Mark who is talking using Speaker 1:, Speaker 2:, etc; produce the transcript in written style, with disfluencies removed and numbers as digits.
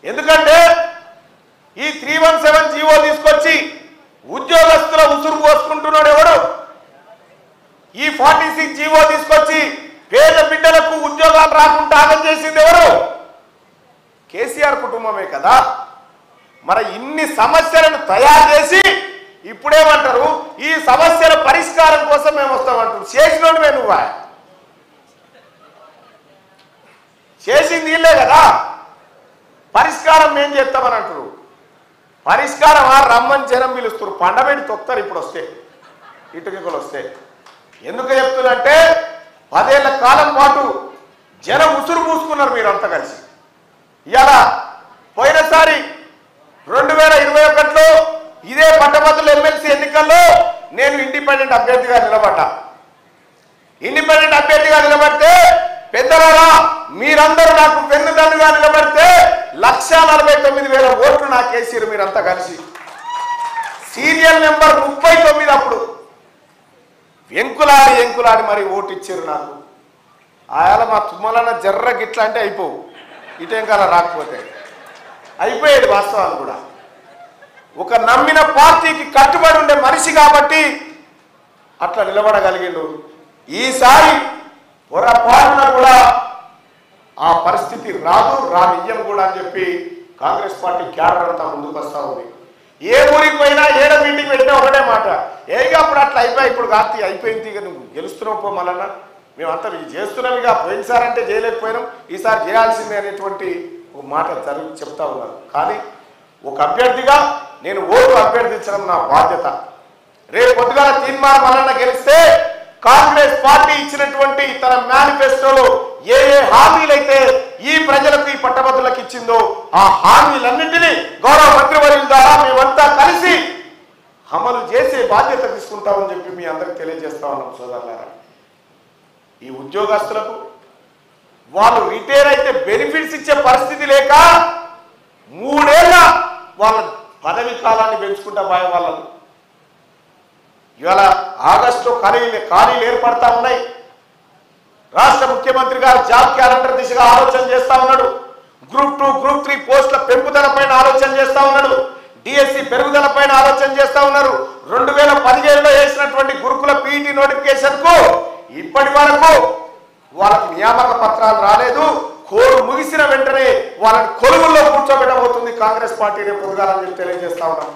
Speaker 1: ఎందుకంటే ఈ 317 జీవో తీసుకొచ్చి ఉద్యోగస్తుల ఉసురు పోసుకుంటున్నాడు ఎవడు? ఈ 46 జీవో తీసుకొచ్చి పేద బిడ్డలకు ఉద్యోగాలు రాకుండా ఆగం చేసింది ఎవరు? కేసీఆర్ కుటుంబమే కదా. మరి ఇన్ని సమస్యలను తయారు చేసి ఇప్పుడేమంటారు? ఈ సమస్యల పరిష్కారం కోసం మేము వస్తామంటారు. చేసినోడువే నువ్వా? చేసింది వీళ్ళే కదా. పరిష్కారం మేము చేస్తామని అంటారు. పరిష్కారం రమ్మని జనం పిలుస్తారు. పండబెట్టి తొక్తారు. ఇప్పుడు వస్తే ఇటుకలు వస్తే ఎందుకు చెప్తున్నంటే 10 ఏళ్ల కాలం పాటు జనం ఉసురు పూసుకున్నారు మీరంతా కలిసి. ఇవాళ పోయినసారి 2021లో ఇదే పట్టభద్రుల ఎమ్మెల్సీ ఎన్నికల్లో నేను ఇండిపెండెంట్ అభ్యర్థిగా నిలబడ్డా. ఇండిపెండెంట్ అభ్యర్థిగా నిలబడితే పెద్దలారా మీరందరూ నాకు వెన్నుదన్నుగా నిలబడితే 1,49,000 ఓట్లు నాకు వేసిరు మీరంతా కలిసి. సీరియల్ నెంబర్ 39 అప్పుడు ఎంకులాడి మరి ఓటు ఇచ్చారు నాకు. ఆయాల మా తుమ్మలన్న జర్ర గిట్లా అంటే అయిపోవు, ఇటేంకాల రాకపోతే అయిపోయేది. వాస్తవాలు కూడా ఒక నమ్మిన పార్టీకి కట్టుబడి ఉండే మనిషి కాబట్టి అట్లా నిలబడగలిగిండు. ఈసారి పొరపాటున కూడా ఆ పరిస్థితి రానియ్యం కూడా అని చెప్పి కాంగ్రెస్ పార్టీ క్యాడర్ అంతా ముందుకు వస్తూ ఉంది. ఏ ఊరికి పోయినా ఏడ మీటింగ్ పెట్టినా ఒకటే మాట, ఏగా అప్పుడు అట్లా అయిపోయి ఇప్పుడు కాస్త అయిపోయింది, ఇక నువ్వు గెలుస్తున్నావు పో మళ్ళా మేమంతా చేస్తున్నాం, ఇక పోయినసారంటే చేయలేకపోయినాం ఈసారి చేయాల్సిందే అనేటువంటి ఒక మాట చెప్తా ఉన్నారు. కానీ ఒక అభ్యర్థిగా నేను ఓటు అభ్యర్థించడం నా బాధ్యత. రేపు పొద్దుగాల తీర్మానం మల్లన్న గెలిస్తే కాంగ్రెస్ పార్టీ ఇచ్చినటువంటి తన మేనిఫెస్టోలో ఏ హామీలైతే ఈ ప్రజలకు ఈ పట్టభద్రులకు ఇచ్చిందో ఆ హామీలన్నింటినీ గౌరవ మంత్రివర్యుల ద్వారా మేమంతా కలిసి అమలు చేసే బాధ్యత తీసుకుంటామని చెప్పి మీ అందరికి తెలియజేస్తా ఉన్నాం. సోదరులారా, ఈ ఉద్యోగస్తులకు వాళ్ళు రిటైర్ అయితే బెనిఫిట్స్ ఇచ్చే పరిస్థితి లేక 3 ఏళ్ళ వాళ్ళ పదవి కాలాన్ని పెంచుకుంటా పోయే వాళ్ళను ఇవాళ ఆగస్టులో ఖాళీలు ఏర్పడతా ఉన్నాయి. రాష్ట్ర ముఖ్యమంత్రి గారు జాబ్ క్యాలెండర్ దిశగా ఆలోచన చేస్తా ఉన్నాడు. గ్రూప్ 2, గ్రూప్ 3 పోస్టుల పెంపుదల పైన ఆలోచన చేస్తా ఉన్నాడు. డిఎస్సి పెరుగుదల పైన ఆలోచన చేస్తా ఉన్నారు. 2017లో వేసినటువంటి గురుకుల పీఈటీ నోటిఫికేషన్ కు ఇప్పటి వరకు వాళ్ళకి నియామక పత్రాలు రాలేదు. కోరు ముగిసిన వెంటనే వాళ్ళని కొలువుల్లో కూర్చోబెట్టబోతుంది కాంగ్రెస్ పార్టీ రేపు పొద్దుగాలని తెలియజేస్తా ఉన్నాం.